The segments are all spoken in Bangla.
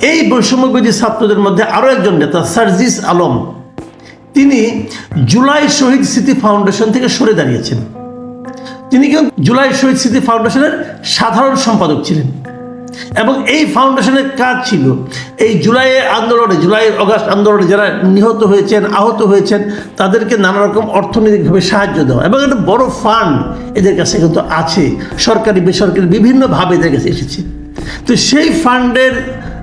এই বৈষম্যবিরোধী ছাত্রদের মধ্যে আরও একজন নেতা সার্জিস আলম, তিনি জুলাই শহীদ স্মৃতি ফাউন্ডেশন থেকে সরে দাঁড়িয়েছেন। তিনি কিন্তু জুলাই শহীদ স্মৃতি ফাউন্ডেশনের সাধারণ সম্পাদক ছিলেন এবং এই ফাউন্ডেশনের কাজ ছিল এই জুলাইয়ের আন্দোলনে, জুলাই অগাস্ট আন্দোলনে যারা নিহত হয়েছেন, আহত হয়েছেন, তাদেরকে নানা রকম অর্থনৈতিকভাবে সাহায্য দেওয়া। এবং একটা বড় ফান্ড এদের কাছে কিন্তু আছে, সরকারি বেসরকারি বিভিন্নভাবে এদের কাছে এসেছে। তো সেই ফান্ডের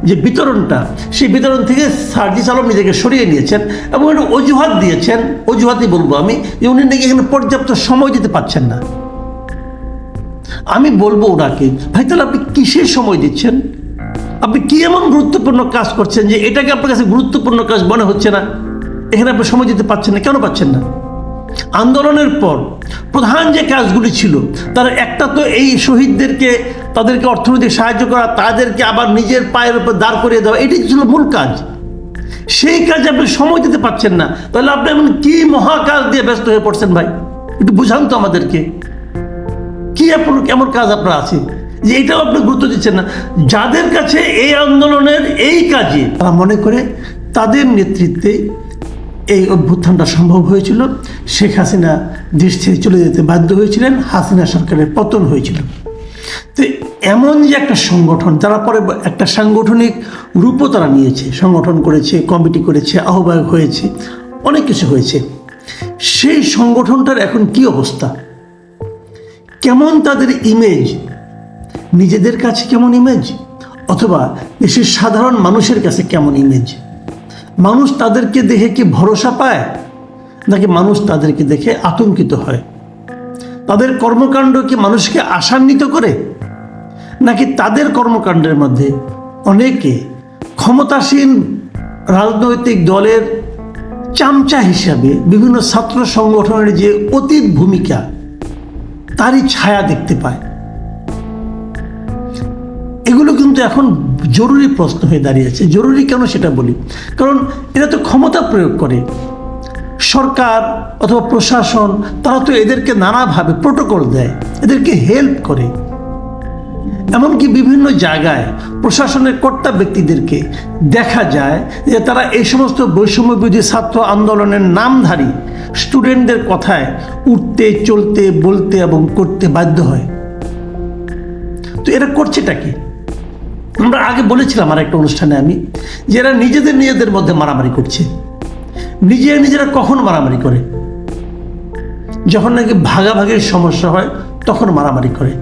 যে বিতরণটা, সেই বিতরণ থেকে সার্জিস আলম নিজেকে সরিয়ে নিয়েছেন এবং একটা অজুহাত দিয়েছেন, অজুহাতই বলবো আমি, যে উনি নাকি এখানে পর্যাপ্ত সময় দিতে পারছেন না। আমি বলবো ওনাকে, ভাই তাহলে আপনি কিসের সময় দিচ্ছেন? আপনি কি এমন গুরুত্বপূর্ণ কাজ করছেন যে এটাকে আপনার কাছে গুরুত্বপূর্ণ কাজ মনে হচ্ছে না? এখানে আপনি সময় দিতে পারছেন না, কেন পাচ্ছেন না? আন্দোলনের পর প্রধান যে কাজগুলি ছিল তার একটা তো এই শহীদদেরকে, তাদেরকে অর্থনৈতিক সাহায্য করা, তাদেরকে আবার নিজের পায়ের উপর দাঁড় করিয়ে দেওয়া, এটাই ছিল মূল কাজ। সেই কাজে আপনি সময় দিতে পারছেন না, তাহলে আপনি এমন কি মহাকাজ দিয়ে ব্যস্ত হয়ে পড়ছেন? ভাই একটু বুঝান তো আমাদেরকে, কি এমন কাজ আপনার আছে যে এটাও আপনি গুরুত্ব দিচ্ছেন না? যাদের কাছে এই আন্দোলনের এই কাজে তারা মনে করে তাদের নেতৃত্বে এই অভ্যুত্থানটা সম্ভব হয়েছিল, শেখ হাসিনা দেশ ছেড়ে চলে যেতে বাধ্য হয়েছিলেন, হাসিনা সরকারের পতন হয়েছিল। তো এমন যে একটা সংগঠন, তারা পরে একটা সাংগঠনিক রূপও তারা নিয়েছে, সংগঠন করেছে, কমিটি করেছে, আহ্বায়ক হয়েছে, অনেক কিছু হয়েছে। সেই সংগঠনটার এখন কি অবস্থা, কেমন তাদের ইমেজ, নিজেদের কাছে কেমন ইমেজ, অথবা দেশের সাধারণ মানুষের কাছে কেমন ইমেজ? মানুষ তাদেরকে দেখে কি ভরসা পায়, নাকি মানুষ তাদেরকে দেখে আতঙ্কিত হয়? তাদের কর্মকাণ্ড কি মানুষকে আশান্বিত করে, নাকি তাদের কর্মকাণ্ডের মধ্যে অনেকে ক্ষমতাসীন রাজনৈতিক দলের চামচা হিসাবে বিভিন্ন ছাত্র সংগঠনের যে অতীত ভূমিকা, তারই ছায়া দেখতে পায়? এগুলো কিন্তু এখন জরুরি প্রশ্ন হয়ে দাঁড়িয়েছে। জরুরি কেন সেটা বলি, কারণ এরা তো ক্ষমতা প্রয়োগ করে, সরকার অথবা প্রশাসন, তারা তো এদেরকে নানাভাবে প্রোটোকল দেয়, এদেরকে হেল্প করে। এমনকি বিভিন্ন জায়গায় প্রশাসনের কর্তা ব্যক্তিদেরকে দেখা যায় যে তারা এই সমস্ত বৈষম্যবিরোধী ছাত্র আন্দোলনের নামধারী স্টুডেন্টদের কথায় উঠতে, চলতে, বলতে এবং করতে বাধ্য হয়। তো এরা করছেটা কি? আমরা আগে বলেছিলাম আর একটা অনুষ্ঠানে আমি, যে এরা নিজেদের মধ্যে মারামারি করছে। নিজেরা কখন মারামারি করে? যখন নাকি ভাগাভাগির সমস্যা হয় তখন মারামারি করে।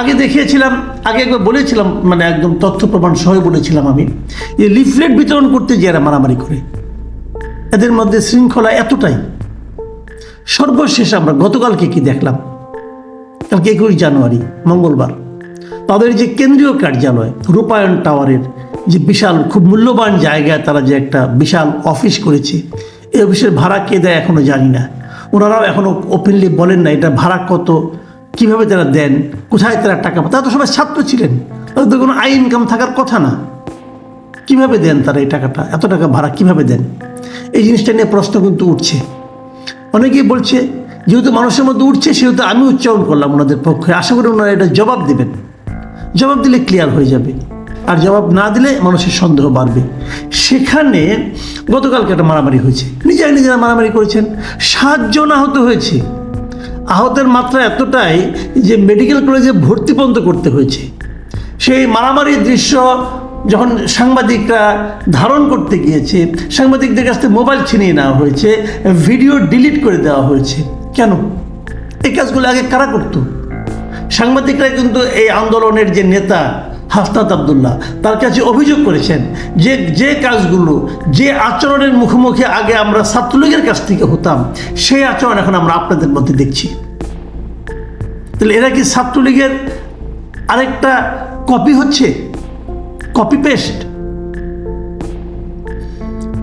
আগে দেখিয়েছিলাম, আগে একবার বলেছিলাম, মানে একদম তথ্য প্রমাণ সহ বলেছিলাম আমি, যে লিফলেট বিতরণ করতে যে এরা মারামারি করে, এদের মধ্যে শৃঙ্খলা এতটাই। সর্বশেষ আমরা গতকালকে কি দেখলাম, কালকে 21 জানুয়ারি মঙ্গলবার, তাদের যে কেন্দ্রীয় কার্যালয় রূপায়ণ টাওয়ারের যে বিশাল, খুব মূল্যবান জায়গায় তারা যে একটা বিশাল অফিস করেছে, এই অফিসের ভাড়া কে দেয় এখনও জানি না। ওনারাও এখনও ওপেনলি বলেন না এটা ভাড়া কত, কিভাবে তারা দেন, কোথায় তারা টাকা পায়। তারা তো সবাই ছাত্র ছিলেন, তাদের তো কোনো আয় ইনকাম থাকার কথা না। কিভাবে দেন তারা এই টাকাটা, এত টাকা ভাড়া কিভাবে দেন? এই জিনিসটা নিয়ে প্রশ্ন কিন্তু উঠছে। অনেকেই বলছে, যেহেতু মানুষের মধ্যে উঠছে সেহেতু আমি উচ্চারণ করলাম ওনাদের পক্ষে। আশা করি ওনারা এটা জবাব দেবেন। জবাব দিলে ক্লিয়ার হয়ে যাবে, আর জবাব না দিলে মানুষের সন্দেহ বাড়বে। সেখানে গতকালকে একটা মারামারি হয়েছে, নিজেরা মারামারি করেছেন, 7 জন আহত হয়েছে। আহতের মাত্রা এতটাই যে মেডিকেল কলেজে ভর্তি পর্যন্ত করতে হয়েছে। সেই মারামারির দৃশ্য যখন সাংবাদিকরা ধারণ করতে গিয়েছে, সাংবাদিকদের কাছ থেকে মোবাইল ছিনিয়ে নেওয়া হয়েছে, ভিডিও ডিলিট করে দেওয়া হয়েছে। কেন? এই কাজগুলো আগে কারা করতো? সাংবাদিকরা কিন্তু এই আন্দোলনের যে নেতা হাসনাত আবদুল্লাহ, তার কাছে অভিযোগ করেছেন যে কাজগুলো, যে আচরণের মুখোমুখি আগে আমরা ছাত্রলীগের কাছ থেকে হতাম, সেই আচরণ এখন আমরা আপনাদের মধ্যে দেখছি। তাহলে এরা কি ছাত্রলীগের আরেকটা কপি হচ্ছে, কপি পেস্ট?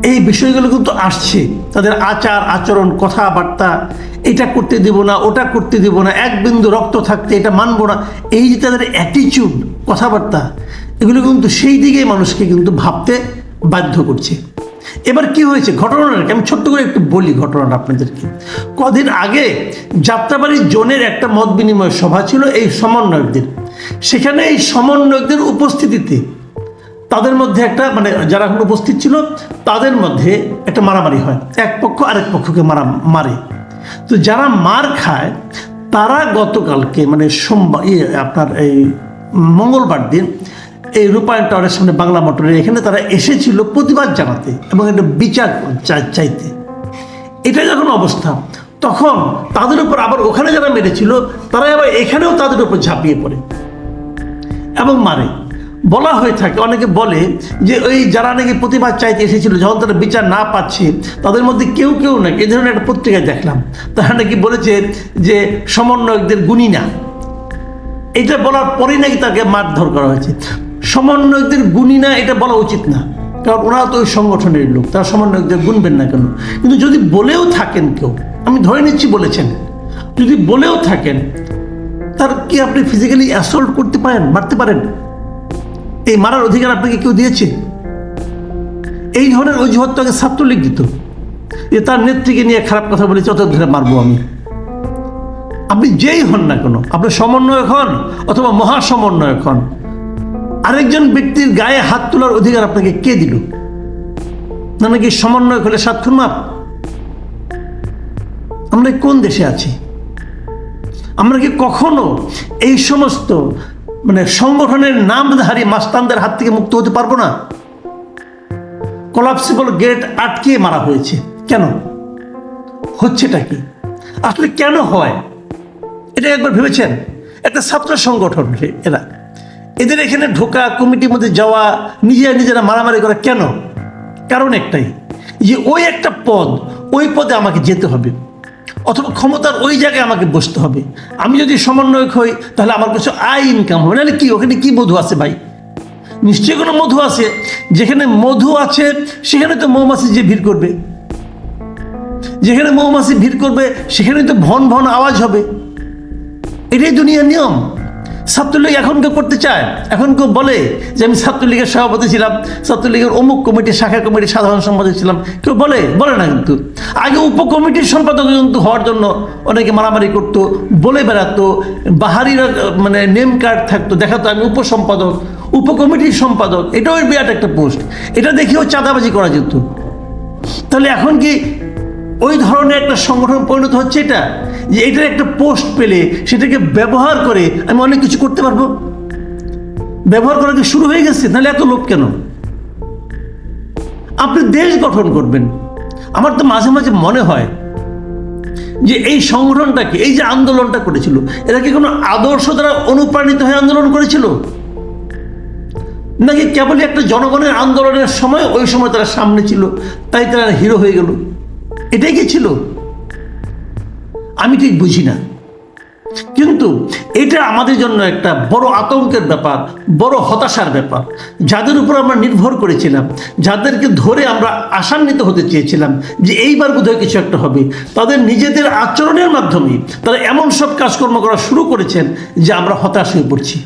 এই বিষয়গুলো কিন্তু আসছে, তাদের আচার আচরণ, কথাবার্তা, এটা করতে দেব না, ওটা করতে দেব না, এক বিন্দু রক্ত থাকতে এটা মানব না, এই যে তাদের অ্যাটিচিউড, কথাবার্তা, এগুলো কিন্তু সেই দিকেই মানুষকে কিন্তু ভাবতে বাধ্য করছে। এবার কি হয়েছে ঘটনাটাকে আমি ছোট্ট করে একটু বলি ঘটনাটা আপনাদেরকে। কদিন আগে যাত্রাবাড়ি জোনের একটা মত বিনিময় সভা ছিল এই সমন্বয়কদের। সেখানে এই সমন্বয়কদের উপস্থিতিতে তাদের মধ্যে একটা মানে যারা এখন উপস্থিত ছিল তাদের মধ্যে একটা মারামারি হয়, এক পক্ষ আরেক পক্ষকে মারে। তো যারা মার খায় তারা গতকালকে মানে সোমবার আপনার এই মঙ্গলবার দিন এই রূপায়ণ টাওয়ারের সামনে বাংলা মোটরের এখানে তারা এসেছিল প্রতিবাদ জানাতে এবং একটা বিচার চাইতে। এটা যখন অবস্থা, তখন তাদের উপর আবার ওখানে যারা মেরেছিল তারা আবার এখানেও তাদের উপর ঝাঁপিয়ে পড়ে এবং মারে। বলা হয়ে থাকে, অনেকে বলে যে ওই যারা নাকি প্রতিবাদ চাইতে এসেছিল যখন তারা বিচার না পাচ্ছে তাদের মধ্যে কেউ কেউ নাকি এই ধরনের একটা পত্রিকায় দেখলাম, তারা নাকি বলেছে যে সমন্বয়কদের গুণী না। এটা বলার পরেই নাকি তাকে মারধর করা হয়েছে। সমন্বয়কদের গুণী না এটা বলা উচিত না, কারণ ওরা তো ওই সংগঠনের লোক, তারা সমন্বয়কদের গুনবেন না কেন? কিন্তু যদি বলেও থাকেন কেউ, আমি ধরে নিচ্ছি বলেছেন, যদি বলেও থাকেন তার কি আপনি ফিজিক্যালি অ্যাসল্ট করতে পারেন, মারতে পারেন? এই মারার অধিকার আপনাকে কেউ দিয়েছে? এই ধরনের অজুহাত তো আগে ছাত্রলীগ দিত, যে তার নেত্রীকে নিয়ে খারাপ কথা বলেছে অত ধরে মারবো আমি। আপনি যেই হন না কেন, আপনি সমন্বয়ক হন অথবা মহাসমন্বয়ক হন, আরেকজন ব্যক্তির গায়ে হাত তোলার অধিকার আপনাকে কে দিল? না নাকি সমন্বয়ক হলে 7 খুন মাপ? আমরা কোন দেশে আছি? আমরা কি কখনো এই সমস্ত মানে সংগঠনের নামধারী মাস্তানদের হাত থেকে মুক্ত হতে পারবো না? কোলাপসিবল গেট আটকে মারা হয়েছে কেন? হচ্ছেটা কি আসলে, কেন হয় এটা একবার ভেবেছেন? একটা ছাত্র সংগঠন এরা, এদের এখানে ঢোকা, কমিটির মধ্যে যাওয়া, নিজেরা মারামারি করা কেন? কারণ একটাই, যে ওই একটা পদ, ওই পদে আমাকে যেতে হবে অথবা ক্ষমতার ওই জায়গায় আমাকে বসতে হবে। আমি যদি সমন্বয়ক হই তাহলে আমার কিছু আয় ইনকাম হবে। নাহলে কি ওখানে কি মধু আছে ভাই? নিশ্চয়ই কোনো মধু আছে। যেখানে মধু আছে সেখানে তো মৌমাছি যে ভিড় করবে, যেখানে মৌমাছি ভিড় করবে সেখানে তো ভন ভন আওয়াজ হবে। এটাই দুনিয়ার নিয়ম। ছাত্রলীগ এখন কেউ করতে চায়? এখন কেউ বলে যে আমি ছাত্রলীগের সভাপতি ছিলাম, ছাত্রলীগের অমুক কমিটির শাখা কমিটির সাধারণ সম্পাদক ছিলাম? কেউ বলে না। কিন্তু আগে উপকমিটির সম্পাদক কিন্তু হওয়ার জন্য অনেকে মারামারি করতো, বলে বেড়াতো, বাহারিরা মানে নেম কার্ড থাকতো, দেখাতো আমি উপসম্পাদক, উপকমিটির সম্পাদক। এটাও বিরাট একটা পোস্ট, এটা দেখেও চাঁদাবাজি করা যেত। তাহলে এখন কি ওই ধরনের একটা সংগঠন পরিণত হচ্ছে এটা, যে এটার একটা পোস্ট পেলে সেটাকে ব্যবহার করে আমি অনেক কিছু করতে পারবো? ব্যবহার করা কি শুরু হয়ে গেছে? তাহলে এত লোক কেন? আপনি দেশ গঠন করবেন। আমার তো মাঝে মাঝে মনে হয় যে এই সংগঠনটাকে, এই যে আন্দোলনটা করেছিল, এরা কি কোনো আদর্শ দ্বারা অনুপ্রাণিত হয়ে আন্দোলন করেছিল, নাকি কেবলই একটা জনগণের আন্দোলনের সময় ওই সময় তারা সামনে ছিল তাই তারা হিরো হয়ে গেল? এটাই কি ছিল? আমি ঠিক বুঝি না। কিন্তু এটা আমাদের জন্য একটা বড় আতঙ্কের ব্যাপার, বড় হতাশার ব্যাপার। যাদের উপর আমরা নির্ভর করেছিলাম, যাদেরকে ধরে আমরা আশান্বিত হতে চেয়েছিলাম যে এইবার বোধহয় কিছু একটা হবে, তাদের নিজেদের আচরণের মাধ্যমে তারা এমন সব কাজকর্ম করা শুরু করেছেন যে আমরা হতাশ হয়ে পড়ছি।